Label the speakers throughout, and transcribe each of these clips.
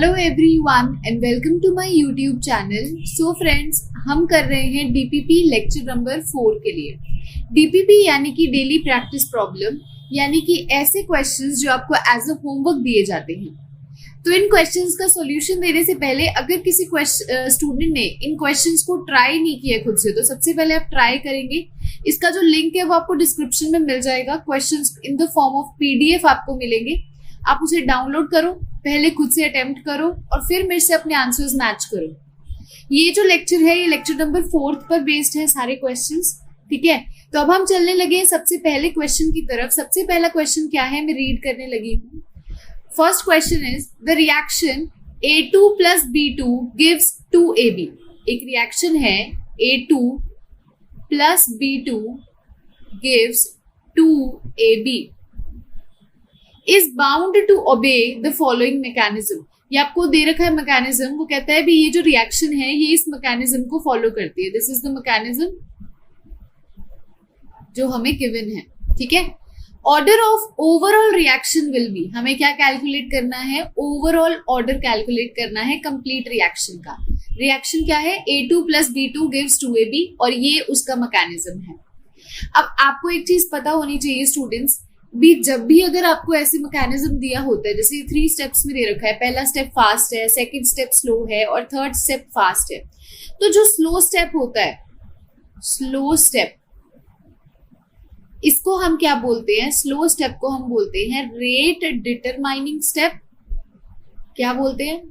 Speaker 1: Hello everyone and welcome to my YouTube channel. So friends, हम कर रहे हैं डीपीपी लेक्चर नंबर 4 के लिए। डीपीपी यानी कि डेली प्रैक्टिस प्रॉब्लम, यानी कि ऐसे क्वेश्चंस जो आपको एज अ होमवर्क दिए जाते हैं। तो इन क्वेश्चंस का सॉल्यूशन देने से पहले अगर किसी स्टूडेंट ने इन क्वेश्चंस को ट्राई नहीं किया खुद से, तो सबसे पहले आप ट्राई करेंगे। इसका जो लिंक है वो आपको डिस्क्रिप्शन में मिल जाएगा। Questions in the form of PDF आपको मिलेंगे। आप उसे डाउनलोड करो, पहले खुद से अटेम्प्ट करो और फिर मेरे से अपने आंसर्स मैच करो। ये जो लेक्चर है, ये लेक्चर नंबर 4 पर बेस्ड है सारे क्वेश्चंस, ठीक है। तो अब हम चलने लगे हैं सबसे पहले क्वेश्चन की तरफ। सबसे पहला क्वेश्चन क्या है, मैं रीड करने लगी हूँ। First question is the reaction A2 plus B2 gives 2AB। एक रिएक्शन है A2 plus B2 gives 2AB is bound to obey the following mechanism। ये आपको दे रखा है मैकेनिज्म। वो कहता है भी ये जो रिएक्शन है ये इस मैकेनिज्म को फॉलो करती है। दिस इज द मैकेनिज्म जो हमें गिवन है, ठीक है। Order of overall reaction will be, हमें क्या कैलकुलेट करना है, ओवरऑल ऑर्डर कैलकुलेट करना है कंप्लीट रिएक्शन का। रिएक्शन क्या है, A2 plus B2 gives 2AB और ये उसका मैकेनिज्म है। अब आपको एक चीज पता होनी चाहिए स्टूडेंट्स भी, जब भी अगर आपको ऐसे मैकेनिज्म दिया होता है, जैसे 3 स्टेप्स में दे रखा है, पहला स्टेप फास्ट है, सेकंड स्टेप स्लो है और थर्ड स्टेप फास्ट है। तो जो स्लो स्टेप होता है, स्लो स्टेप, इसको हम क्या बोलते हैं, स्लो स्टेप को हम बोलते हैं रेट डिटरमाइनिंग स्टेप। क्या बोलते हैं,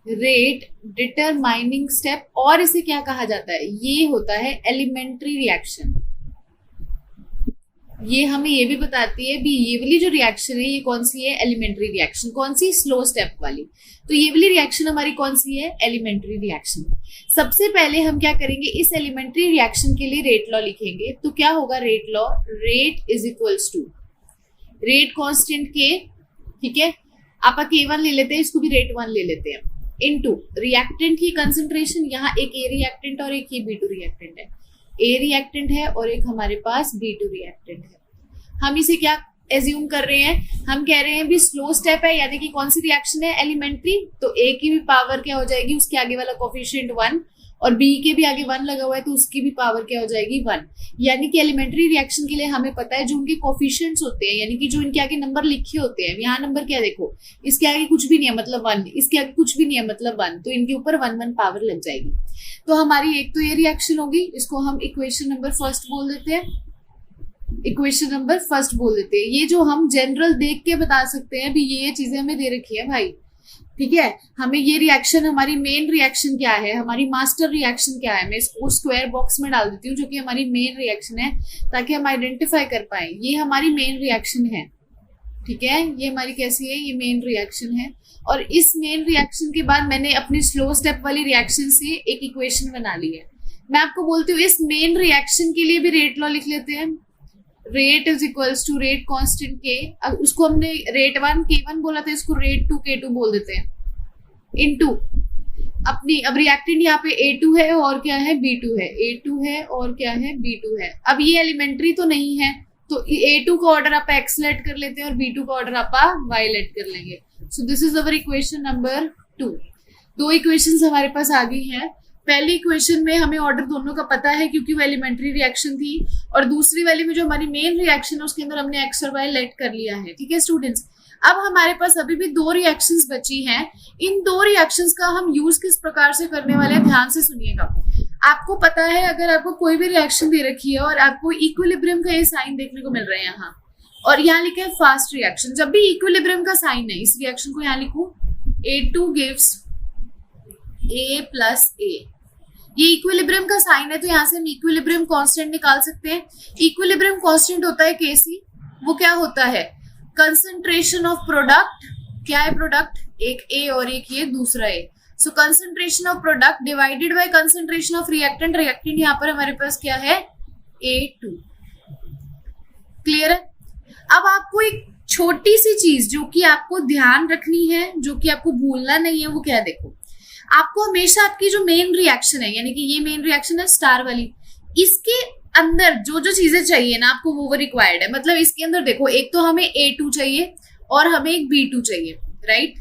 Speaker 1: रेट डिटरमाइनिंग स्टेप। और इसे क्या कहा जाता है, ये होता है एलिमेंट्री रिएक्शन। ये हमें ये भी बताती है भी ये वाली जो रिएक्शन है ये कौन सी है, एलिमेंट्री रिएक्शन। कौन सी, स्लो स्टेप वाली। तो ये वाली रिएक्शन हमारी कौन सी है, एलिमेंट्री रिएक्शन। सबसे पहले हम क्या करेंगे, इस एलिमेंट्री रिएक्शन के लिए रेट लॉ लिखेंगे। तो क्या होगा rate law, rate is equals to rate constant के, ठीक है। आप K1 ले लेते हैं, इसको भी रेट 1 ले लेते हैं, इनटू रिएक्टेंट की कंसंट्रेशन। यहाँ एक A रिएक्टेंट और एक ये B2 रिएक्टेंट है। A रिएक्टेंट है और एक हमारे पास B2 रिएक्टेंट है। हम इसे क्या एज्यूम कर रहे हैं, हम कह रहे हैं भी स्लो स्टेप है, यानी कि कौन सी रिएक्शन है, एलिमेंट्री। तो A की भी पावर क्या हो जाएगी, उसके आगे वाला कोफिशिएंट 1, और B के भी आगे 1 लगा हुआ है तो उसकी भी पावर क्या हो जाएगी, 1। यानी कि एलिमेंट्री रिएक्शन के लिए हमें पता है जो उनके कोफिशिएंट्स होते हैं, यानी कि जो इनके आगे नंबर लिखे होते हैं। यहाँ नंबर क्या देखो, इसके आगे कुछ भी नहीं है मतलब 1, इसके आगे कुछ भी नहीं है मतलब 1, तो इनके ऊपर 1 पावर लग जाएगी। तो हमारी एक तो ये रिएक्शन होगी, इसको हम इक्वेशन नंबर फर्स्ट बोल देते हैं, इक्वेशन नंबर फर्स्ट बोल देते हैं। ये जो हम जनरल देख के बता सकते हैं भी ये चीजें हमें दे रखी है भाई, ठीक है। हमें ये रिएक्शन, हमारी मेन रिएक्शन क्या है, हमारी मास्टर रिएक्शन क्या है, मैं इसको स्क्वायर बॉक्स में डाल देती हूँ जो कि हमारी मेन रिएक्शन है, ताकि हम आइडेंटिफाई कर पाए। ये हमारी मेन रिएक्शन है, ठीक है। ये हमारी कैसी है, ये मेन रिएक्शन है। और इस मेन रिएक्शन के बाद मैंने अपनी स्लो स्टेप वाली रिएक्शन से एक इक्वेशन बना ली है। मैं आपको बोलती हूँ इस मेन रिएक्शन के लिए भी रेट लॉ लिख लेते हैं। Rate is equals to rate constant के, अब उसको हमने रेट 1 K1 बोला था, इसको रेट 2 K2 बोल देते हैं, इनटू अपनी, अब रिएक्टेंट यहाँ पे A2 है और क्या है, B2 है। A2 है और क्या है, B2 है। अब ये एलिमेंट्री तो नहीं है, तो A2 का ऑर्डर आप X लेट कर लेते हैं और B2 का ऑर्डर आप Y लेट कर लेंगे। So this is our equation number 2। 2 equations हमारे पास आ गई हैं। पहली इक्वेशन में हमें ऑर्डर दोनों का पता है क्योंकि वो एलिमेंट्री रिएक्शन थी, और दूसरी वाली में जो हमारी मेन रिएक्शन है उसके अंदर हमने X और Y लेट कर लिया है, ठीक है स्टूडेंट्स। अब हमारे पास अभी भी 2 रिएक्शंस बची हैं। इन 2 रिएक्शंस का हम यूज किस प्रकार से करने वाले हैं, ध्यान से सुनिएगा। आपको पता है अगर आपको कोई भी रिएक्शन दे रखी है और आपको इक्विलिब्रियम का ये साइन देखने को मिल रहा है यहाँ, और यहाँ लिखा है फास्ट रिएक्शन। जब भी इक्विलिब्रियम का साइन है, इस रिएक्शन को यहाँ लिखूं, A2 gives A plus A। ये इक्विलिब्रियम का साइन है, तो यहाँ से हम इक्विलिब्रियम कांस्टेंट निकाल सकते हैं। इक्विलिब्रियम कांस्टेंट होता है Kc। वो क्या होता है, कंसंट्रेशन ऑफ प्रोडक्ट। क्या है प्रोडक्ट, एक A और एक ये दूसरा A। So concentration of product divided by concentration of reactant. Reactant यहाँ पर हमारे पास क्या है, A2। क्लियर है। अब आपको एक छोटी सी चीज जो कि आपको ध्यान रखनी है, जो कि आपको भूलना नहीं है, वो क्या, देखो आपको हमेशा आपकी जो मेन रिएक्शन है, यानी कि ये मेन रिएक्शन है स्टार वाली, इसके अंदर जो जो चीजें चाहिए ना आपको वो रिक्वायर्ड है। मतलब इसके अंदर देखो, एक तो हमें A2 चाहिए और हमें एक B2 चाहिए, राइट।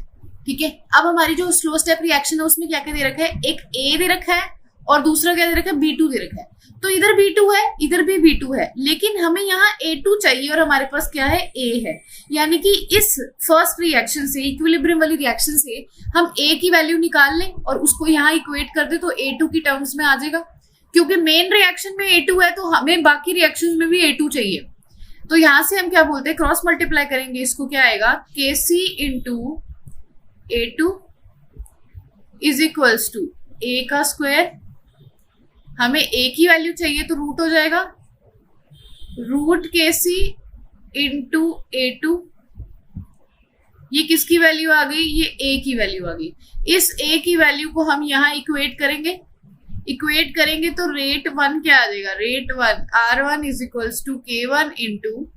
Speaker 1: ठीक है, अब हमारी जो स्लो स्टेप रिएक्शन है उसमें क्या क्या दे रखा है, एक ए दे रखा है और दूसरा क्या दे रखा है, B2 दे रखा है। तो इधर B2 है, इधर भी B2 है, लेकिन हमें यहाँ A2 चाहिए और हमारे पास क्या है, A है। यानी कि इस फर्स्ट रिएक्शन से, इक्विलिब्रियम वाली रिएक्शन से हम A की वैल्यू निकाल लें और उसको यहाँ इक्वेट कर दे तो A2 की टर्म्स में आ जाएगा। क्योंकि मेन रिएक्शन में A2 है तो हमें बाकी रिएक्शन में भी A2 चाहिए। तो यहां से हम क्या बोलते हैं, क्रॉस मल्टीप्लाई करेंगे, इसको क्या आएगा, KC into A2 is equals to A का स्क्वायर, हमें A की वैल्यू चाहिए तो रूट हो जाएगा, रूट KC इंटू A2, ये किसकी वैल्यू आ गई, ये A की वैल्यू आ गई। इस A की वैल्यू को हम यहाँ इक्वेट करेंगे, इक्वेट करेंगे तो रेट 1 क्या आ जाएगा, rate 1 R1 is equals to K1 into,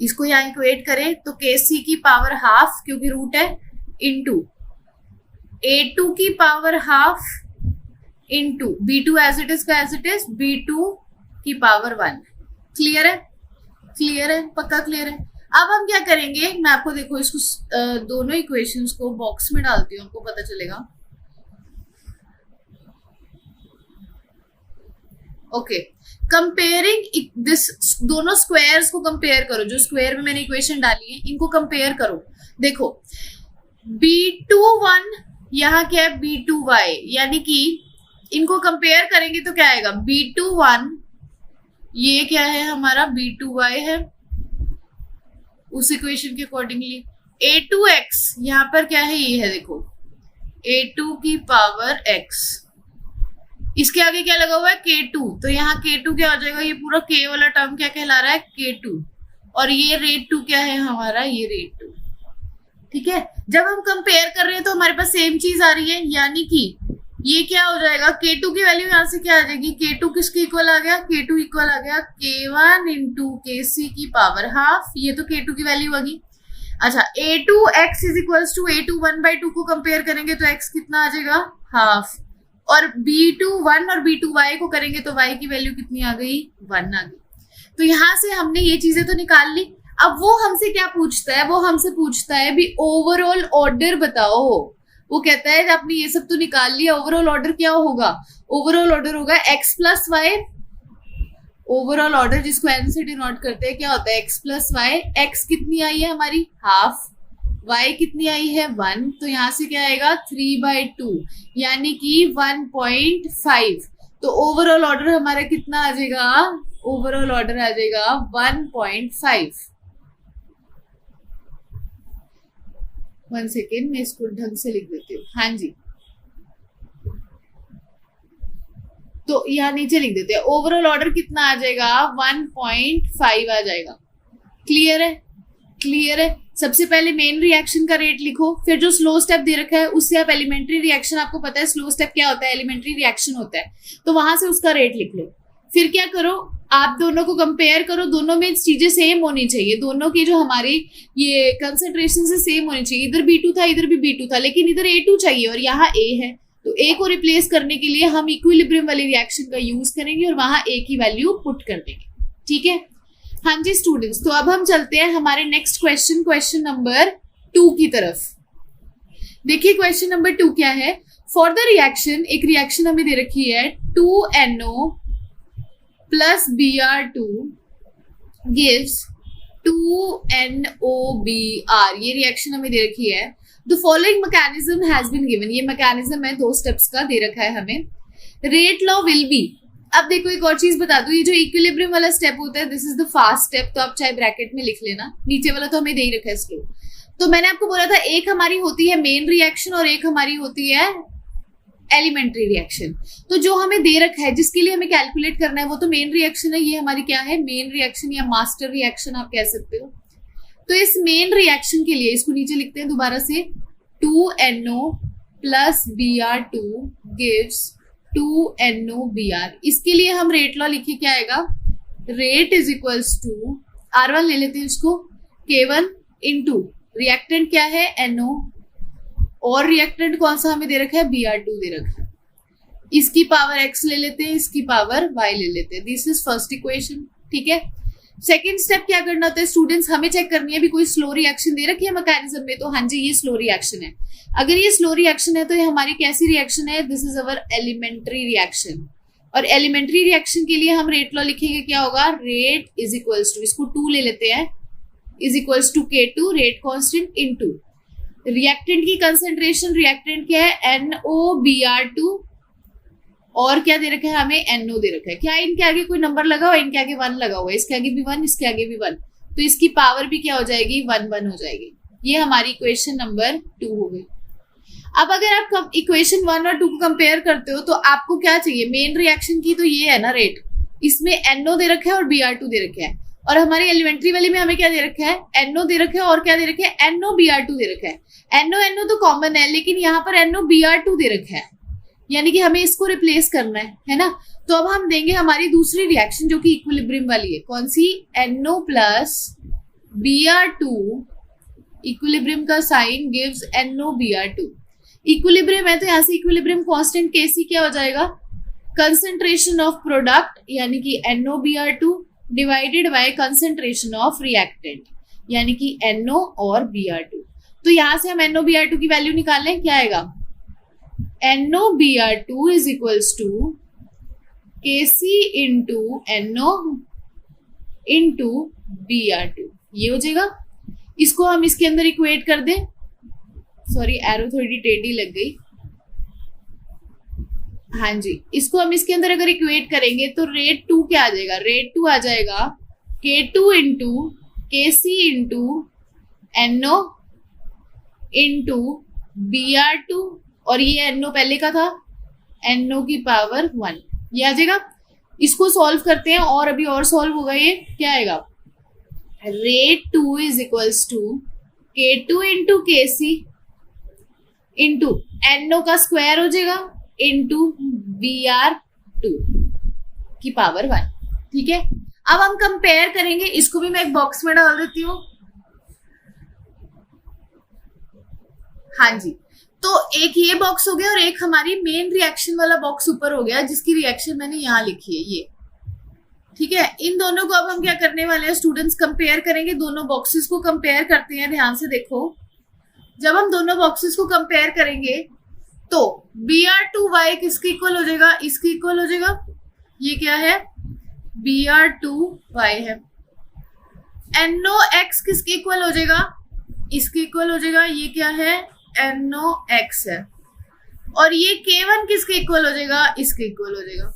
Speaker 1: इसको यहाँ इक्वेट करें तो KC की पावर हाफ क्योंकि रूट है, इंटू A2 की power half into B2 as it is का एज इट इज, B2 की पावर 1। क्लियर है, क्लियर है, पक्का क्लियर है। अब हम क्या करेंगे, मैं आपको देखो इसको दोनों इक्वेशंस को बॉक्स में डालती हूँ, आपको पता चलेगा। ओके, कंपेयरिंग दिस, दोनों स्क्वायर्स को कंपेयर करो, जो स्क्वायर में मैंने इक्वेशन डाली है इनको कंपेयर करो। देखो B21 यहाँ क्या है, B2y, यानी कि इनको कंपेयर करेंगे तो क्या आएगा, B21 ये क्या है हमारा, B2y है उस इक्वेशन के अकॉर्डिंगली। A2x यहाँ पर क्या है, ये है देखो A2 की पावर x, इसके आगे क्या लगा हुआ है, K2, तो यहाँ K2 क्या हो जाएगा, ये पूरा K वाला टर्म क्या कहला रहा है, K2, और ये रेट 2 क्या है हमारा, ये रेट 2। ठीक है, जब हम कंपेयर कर रहे हैं तो हमारे पास सेम चीज आ रही है, यानी कि ये क्या हो जाएगा, K2 की वैल्यू यहाँ से क्या आ जाएगी, K2 किसके इक्वल आ गया, K2 इक्वल आ गया K1 इंटू KC की पावर हाफ, ये तो K2 की वैल्यू होगी। अच्छा, A2x is equals to A2 1/2 को कंपेयर करेंगे तो x कितना आ जाएगा, हाफ, और B21 और B2y को करेंगे तो y की वैल्यू कितनी आ गई, 1 आ गई। तो यहां से हमने ये चीजें तो निकाल ली। अब वो हमसे क्या पूछता है, वो हमसे पूछता है भी ओवरऑल ऑर्डर बताओ। वो कहता है आपने ये सब तो निकाल लिया, ओवरऑल ऑर्डर क्या होगा, ओवरऑल ऑर्डर होगा x प्लस वाई, ओवरऑल ऑर्डर जिसको n से डिनोट करते हैं क्या होता है, x प्लस वाई। x कितनी आई है हमारी, हाफ, y कितनी आई है, 1, तो यहां से क्या आएगा 3/2 यानी कि 1.5। तो ओवरऑल ऑर्डर हमारा कितना आ जाएगा, ओवरऑल ऑर्डर आ जाएगा 1.5। 1 सेकेंड, मैं इसको ढंग से लिख देती हूँ। हाँ जी, तो यहाँ नीचे लिख देते हैं, ओवरऑल ऑर्डर कितना आ जाएगा, 1.5 आ जाएगा। क्लियर है, क्लियर है। सबसे पहले मेन रिएक्शन का रेट लिखो, फिर जो स्लो स्टेप दे रखा है उससे आप एलिमेंट्री रिएक्शन, आपको पता है स्लो स्टेप क्या होता है, एलिमेंट्री रिएक्शन होता है, तो वहां से उसका रेट लिख लो। फिर क्या करो, आप दोनों को कंपेयर करो, दोनों में चीजें सेम होनी चाहिए, दोनों की जो हमारी ये कंसेंट्रेशन से सेम होनी चाहिए। इधर B2 था, इधर भी B2 था, लेकिन इधर A2 चाहिए और यहाँ A है, तो A को रिप्लेस करने के लिए हम इक्विलिब्रियम वाली रिएक्शन का यूज करेंगे और वहां A की वैल्यू पुट कर देंगे। ठीक है, हाँ जी स्टूडेंट्स, तो अब हम चलते हैं हमारे नेक्स्ट क्वेश्चन, क्वेश्चन नंबर 2 की तरफ। देखिए क्वेश्चन नंबर 2 क्या है, फॉर द रिएक्शन, एक रिएक्शन हमें दे रखी है 2NO plus Br2 gives 2NOBr, ये रिएक्शन हमें दे रखी है। The following mechanism has been given, ये मैकेनिज्म है 2 स्टेप्स का दे रखा है हमें। रेट लॉ विल बी, अब देखो एक और चीज बता दूं, ये जो इक्विलिब्रियम वाला स्टेप होता है this is the fast step, तो आप चाहे ब्रैकेट में लिख लेना, नीचे वाला तो हमें दे ही रखा है स्लो। तो मैंने आपको बोला था एक हमारी होती है मेन रिएक्शन और एक हमारी होती है एलिमेंट्री रिएक्शन। तो जो हमें दे रखा है जिसके लिए हमें कैलकुलेट करना है वो तो मेन रिएक्शन है, ये हमारी क्या है, मेन रिएक्शन या मास्टर रिएक्शन आप कह सकते हो। तो इस मेन रिएक्शन के लिए इसको नीचे लिखते हैं दोबारा से, 2NO plus Br2 gives 2NOBr। इसके लिए हम रेट लॉ लिखे, क्या आएगा, rate is equals to R1 ले लेते हैं इसको, K1 इंटू रिएक्टेंट क्या है NO, और रिएक्टेंट कौन सा हमें दे रखा है, Br2 दे रखा है, इसकी पावर x ले लेते हैं, इसकी पावर y ले लेते हैं। This is first equation. ठीक है, सेकेंड स्टेप क्या करना होता है स्टूडेंट्स, हमें चेक करनी है भी कोई स्लो रिएक्शन दे रखी है मैकेनिज्म में, तो हाँ जी ये स्लो रिएक्शन है। अगर ये स्लो रिएक्शन है तो ये हमारी कैसी रिएक्शन है, this is our elementary reaction. और एलिमेंट्री रिएक्शन के लिए हम रेट लॉ लिखेंगे, क्या होगा, रेट इज इक्वल्स टू, इसको 2 ले लेते हैं, is equals to K2 rate constant into reactant की कंसंट्रेशन, रिएक्टेंट क्या है NOBr2, और क्या दे रखा है हमें NO दे रखा है। क्या इनके आगे कोई नंबर लगा हुआ है, इनके आगे 1 लगा हुआ है, इसके आगे भी 1, इसके आगे भी 1, तो इसकी पावर भी क्या हो जाएगी 1 1 हो जाएगी। ये हमारी इक्वेशन नंबर 2 हो गई। अब अगर आप इक्वेशन 1 और 2 को कंपेयर करते हो तो आपको क्या चाहिए, मेन रिएक्शन की तो ये है ना रेट, इसमें NO दे रखा है और Br2 दे रखा है, और हमारी एलिमेंट्री वाली में हमें क्या दे रखा है, NO दे रखा है और क्या दे रखा है NOBr2 दे रखा है। NO तो कॉमन है, लेकिन यहाँ पर NOBr2 दे रखा है, यानी कि हमें इसको रिप्लेस करना है ना। तो अब हम देंगे हमारी दूसरी रिएक्शन जो कि इक्विलिब्रियम वाली है, कौन सी, NO प्लस Br2, इक्विलिब्रियम का साइन गिव्स NOBr2। इक्विलिब्रियम है तो यहाँ से इक्विलिब्रियम कांस्टेंट Kc क्या हो जाएगा, कंसंट्रेशन ऑफ प्रोडक्ट यानी कि NOBr2 divided by concentration of reactant यानी कि NO और Br2। तो यहाँ से हम NOBr2 की वैल्यू निकाल लें, क्या आएगा, NOBr2 is equals to Kc into NO into Br2, ये हो जाएगा। इसको हम इसके अंदर इक्वेट कर दें, सॉरी एरो थोड़ी टेढ़ी लग गई, हाँ जी, इसको हम इसके अंदर अगर इक्वेट करेंगे तो रेट 2 क्या आ जाएगा, रेट 2 आ जाएगा K2 into Kc into NO into Br2, और ये NO पहले का था, NO की पावर 1, ये आ जाएगा। इसको सॉल्व करते हैं और अभी और सॉल्व होगा, ये क्या आएगा, rate 2 is equals to K2 into Kc into NO का स्क्वायर हो जाएगा इंटू Br2 की पावर 1, ठीक है। अब हम कंपेयर करेंगे, इसको भी मैं एक बॉक्स में डाल देती हूँ, हाँ जी। तो एक ये बॉक्स हो गया और एक हमारी मेन रिएक्शन वाला बॉक्स ऊपर हो गया, जिसकी रिएक्शन मैंने यहाँ लिखी है ये, ठीक है। इन दोनों को अब हम क्या करने वाले हैं स्टूडेंट्स, कंपेयर करेंगे, दोनों बॉक्सेस को कंपेयर करते हैं। ध्यान से देखो, जब हम दोनों बॉक्सेस को कंपेयर करेंगे तो Br2y किसके इक्वल हो जाएगा, इसके इक्वल हो जाएगा, ये क्या है Br2y है। NOx किसके इक्वल हो जाएगा, इसके इक्वल हो जाएगा, ये क्या है NOx है। और ये K1 किसके इक्वल हो जाएगा, इसके इक्वल हो जाएगा,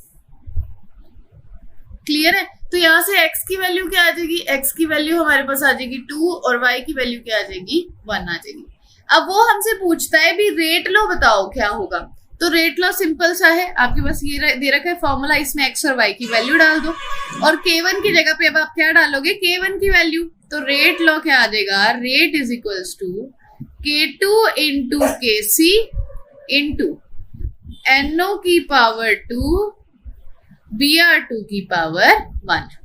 Speaker 1: क्लियर है। तो यहाँ से x की वैल्यू क्या आ जाएगी, x की वैल्यू हमारे पास आ जाएगी 2 और y की वैल्यू क्या आ जाएगी 1 आ जाएगी। अब वो हमसे पूछता है भी रेट लो बताओ क्या होगा, तो रेट लॉ सिंपल सा है, आपके पास ये दे रखा है फॉर्मूला, इसमें x और y की वैल्यू डाल दो और K1 की जगह पे अब आप क्या डालोगे, K1 की वैल्यू। तो रेट लॉ क्या आ जाएगा, rate is equals to K2 into Kc into NO की पावर 2 Br2 की पावर 1,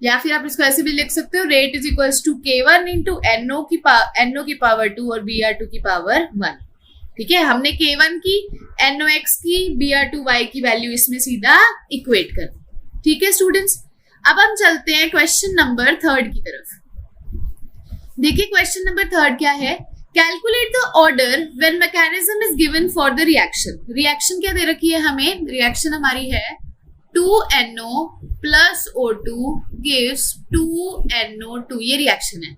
Speaker 1: या फिर आप इसको ऐसे भी लिख सकते हो, rate is equals to K1 into NO की पावर 2 और Br2 की पावर 1, ठीक है। हमने K1 की, NOx की, Br2y की वैल्यू इसमें सीधा इक्वेट कर, ठीक है स्टूडेंट्स। अब हम चलते हैं क्वेश्चन नंबर 3 की तरफ। देखिए क्वेश्चन नंबर 3 क्या है, calculate the order when mechanism is given for the reaction. Reaction क्या दे रखी है हमें, रिएक्शन हमारी है 2NO plus O2 gives 2NO2, ये रिएक्शन है।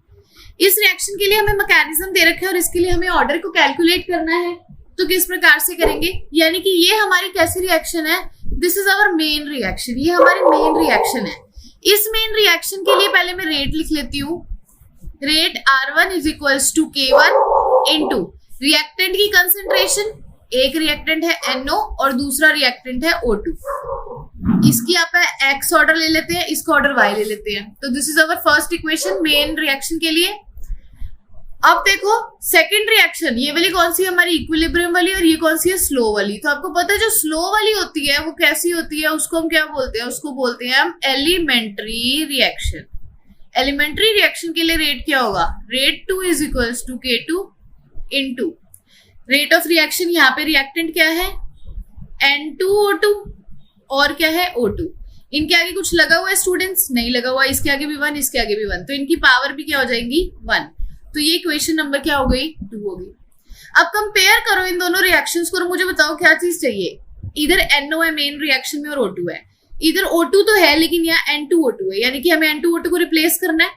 Speaker 1: इस रिएक्शन के लिए हमें मैकेनिज्म दे रखा है और इसके लिए हमें ऑर्डर को कैलकुलेट करना है, तो किस प्रकार से करेंगे, यानी कि ये हमारी कैसी रिएक्शन है, this is our main reaction, ये हमारी मेन रिएक्शन है। इस मेन रिएक्शन के लिए पहले मैं रेट लिख लेती हूँ, rate R1 is equals to K1 into reactant की कंसेंट्रेशन, एक रिएक्टेंट है NO और दूसरा रिएक्टेंट है O2, इसकी आप x ऑर्डर ले लेते हैं, इसका ऑर्डर y ले लेते हैं। तो this is our first equation main reaction के लिए। अब देखो सेकंड रिएक्शन, ये वाली कौन सी है हमारी इक्विलिब्रियम वाली और ये कौन सी है स्लो वाली। तो आपको पता है जो स्लो वाली होती है वो कैसी होती है, उसको हम क्या बोलते हैं, उसको बोलते हैं हम एलिमेंट्री रिएक्शन। एलिमेंट्री रिएक्शन के लिए रेट क्या होगा, rate 2 is equals to K2 into rate of reaction, यहाँ पे रिएक्टेंट क्या है N2O2 और क्या है O2, इनके आगे कुछ लगा हुआ है स्टूडेंट्स? नहीं लगा हुआ। इसके आगे भी 1, इसके आगे भी 1, तो इनकी पावर भी क्या हो जाएंगी? 1। तो ये इक्वेशन नंबर क्या हो गई? 2 हो गई। अब कंपेयर करो इन दोनों रिएक्शंस को और मुझे बताओ क्या चीज चाहिए। इधर NO है मेन रिएक्शन में और O2 है। इधर O2 तो है लेकिन यहाँ N2O2 है, यानी कि हमें N2O2 को रिप्लेस करना है।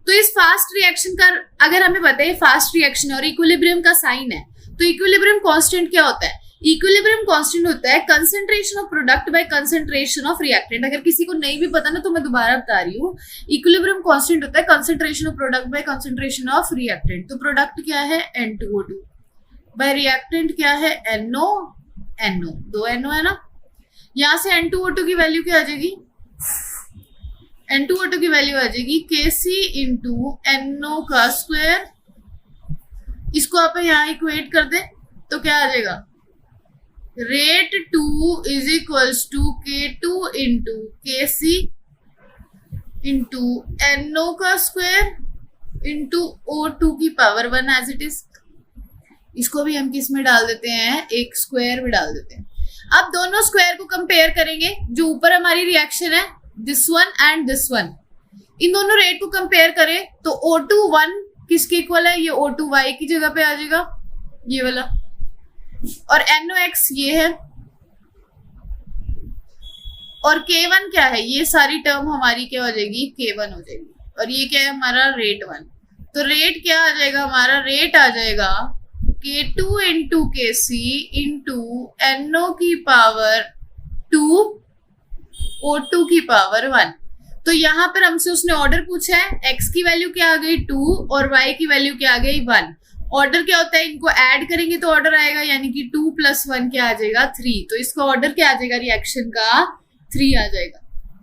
Speaker 1: तो इस फास्ट रिएक्शन का अगर हमें पता है फास्ट रिएक्शन और इक्विलिब्रियम का साइन है, तो इक्विलिब्रियम कांस्टेंट क्या होता है? इक्विलिब्रियम कांस्टेंट होता है concentration of product by concentration of reactant. अगर किसी को नहीं भी पता ना तो मैं दोबारा बता रही हूँ, इक्विलिब्रियम कांस्टेंट होता है concentration of product by concentration of reactant. तो प्रोडक्ट क्या है? N2O2 बाय रिएक्टेंट क्या है? NO, 2 NO है ना। यहां से N2O2 की वैल्यू क्या आ जाएगी? N2O2 की वैल्यू आ जाएगी Kc इंटू NO का स्क्वायर। इसको आप यहाँ इक्वेट कर दे तो क्या आ जाएगा? Rate 2 is equals to K2 into Kc into NO का स्क्वायर इंटू O2 की पावर 1 एज इट इज। इसको भी हम किस में डाल देते हैं? एक स्क्वायर में डाल देते हैं। अब दोनों स्क्वायर को कंपेयर करेंगे। जो ऊपर हमारी रिएक्शन है this one and this one, इन दोनों रेट को कंपेयर करें तो O2 1 किसके इक्वल है? ये O2 Y की जगह पे आ जाएगा, ये वाला। और NOx ये है और K1 क्या है? ये सारी टर्म हमारी क्या हो जाएगी? K1 हो जाएगी। और ये क्या है हमारा? रेट 1। तो रेट क्या आ जाएगा हमारा? रेट आ जाएगा K2 into Kc into NO की पावर 2 O2 की पावर 1। तो यहाँ पर हमसे उसने ऑर्डर पूछा है, x की वैल्यू क्या आ गई? 2 और y की वैल्यू क्या आ गई? 1। ऑर्डर क्या होता है? इनको ऐड करेंगे तो ऑर्डर आएगा, यानी कि 2 + 1 क्या आ जाएगा? 3। तो इसका ऑर्डर क्या आ जाएगा रिएक्शन का? 3 आ जाएगा।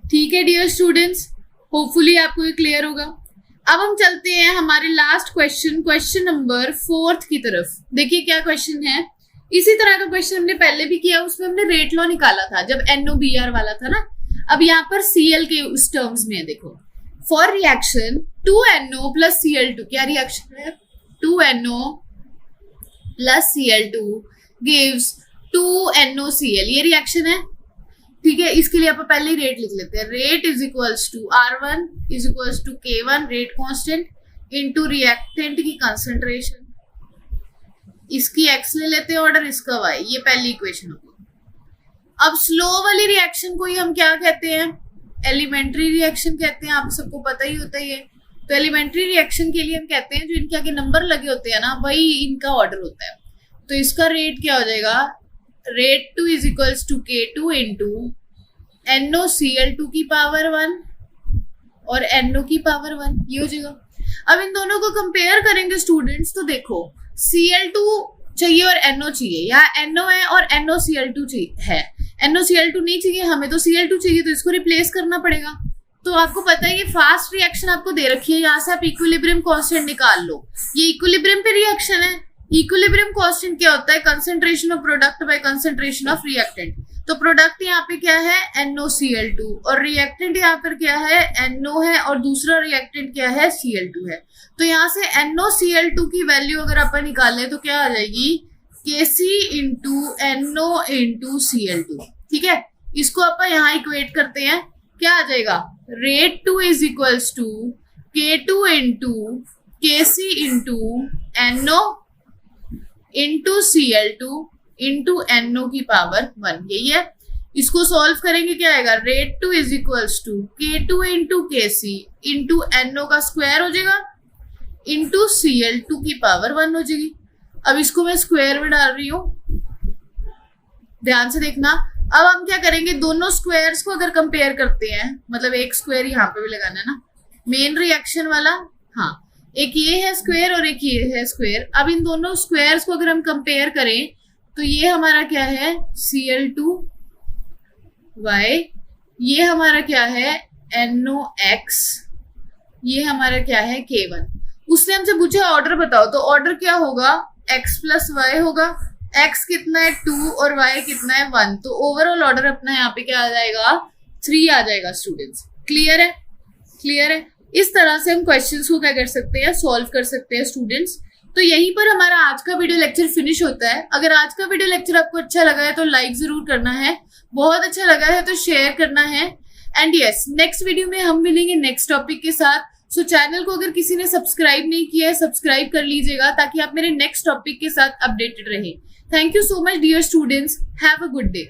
Speaker 1: ठीक है डियर स्टूडेंट्स, होपफुली आपको ये क्लियर होगा। अब हम चलते हैं हमारे लास्ट क्वेश्चन नंबर 4 की तरफ। देखिए क्या क्वेश्चन है। इसी तरह का क्वेश्चन हमने पहले भी किया, उसमें हमने रेट लॉ निकाला था जब NOBr वाला था ना। अब यहाँ पर Cl के उस टर्म्स में है, देखो फॉर रिएक्शन 2NO + Cl2, क्या रिएक्शन है? 2NO + Cl2 गिव्स 2NOCl, ये रिएक्शन है। ठीक है, इसके लिए आप पहले ही रेट लिख लेते हैं। Rate is equals to R1 is equals to K1 rate constant into reactant की कंसंट्रेशन। इसकी x ले लेते हैं ऑर्डर, इसका y, ये पहली इक्वेशन होगी। अब स्लो वाली रिएक्शन को ही हम क्या कहते हैं? एलिमेंट्री रिएक्शन कहते हैं। आप सबको पता ही होता है ये। तो एलिमेंट्री रिएक्शन के लिए हम कहते हैं जो इनके आगे नंबर लगे होते हैं ना, वही इनका ऑर्डर होता है। तो इसका रेट क्या हो जाएगा? Rate 2 is equals to K2 into NOCl2 की पावर 1 और NO की पावर 1, ये हो जाएगा। अब इन दोनों को कंपेयर करेंगे स्टूडेंट्स, तो देखो Cl2 चाहिए और NO चाहिए, यहाँ NO है और NOCl2 है। NOCl2 नहीं चाहिए हमें, तो Cl2 चाहिए, तो इसको रिप्लेस करना पड़ेगा। तो आपको पता है ये फास्ट रिएक्शन आपको दे रखी है, यहाँ से आप इक्विलिब्रियम कांस्टेंट निकाल लो। ये इक्विलिब्रियम पे रिएक्शन है। इक्विलिब्रियम कांस्टेंट क्या होता है? Concentration of product by concentration of reactant. तो प्रोडक्ट यहाँ पे क्या है? NOCl2 और रिएक्टेंट यहाँ पर क्या है? NO है और दूसरा रिएक्टेंट क्या है? Cl2 है। तो यहाँ से NOCl2 की वैल्यू अगर अपन निकालें तो क्या आ जाएगी? Kc into NO into Cl2। ठीक है, इसको अपन यहाँ इक्वेट करते हैं, क्या आ जाएगा? Rate 2 is equals to K2 into Kc into NO into Cl2 into NO की पावर 1, यही है। इसको सॉल्व करेंगे क्या आएगा? Rate 2 is equals to K2 into Kc into NO का स्क्वायर हो जाएगा इंटू Cl2 की पावर 1 हो जाएगी। अब इसको मैं स्क्वायर में डाल रही हूं, ध्यान से देखना। अब हम क्या करेंगे? दोनों स्क्वायर्स को अगर कंपेयर करते हैं, मतलब एक स्क्वायर यहाँ पे भी लगाना है ना, मेन रिएक्शन वाला, हाँ, एक ये है स्क्वायर और एक ये है स्क्वायर। अब इन दोनों स्क्वायर्स को अगर हम कंपेयर करें तो ये हमारा क्या है? Cl2y, ये हमारा क्या है? NOx, ये हमारा क्या है? K1। उसने हमसे पूछा ऑर्डर बताओ, तो ऑर्डर क्या होगा? x + y होगा। x कितना है? 2 और y कितना है? 1। तो ओवरऑल ऑर्डर अपना यहाँ पे क्या आ जाएगा? 3 आ जाएगा स्टूडेंट्स। क्लियर है? क्लियर है। इस तरह से हम क्वेश्चंस को क्या कर सकते हैं? सॉल्व कर सकते हैं स्टूडेंट्स। तो यहीं पर हमारा आज का वीडियो लेक्चर फिनिश होता है। अगर आज का वीडियो लेक्चर आपको अच्छा लगा है तो लाइक जरूर करना है, बहुत अच्छा लगा है तो शेयर करना है, एंड यस, नेक्स्ट वीडियो में हम मिलेंगे नेक्स्ट टॉपिक के साथ। सो चैनल को अगर किसी ने सब्सक्राइब नहीं किया है, सब्सक्राइब कर लीजिएगा ताकि आप मेरे नेक्स्ट टॉपिक के साथ अपडेटेड रहें। Thank you so much dear students, have a good day.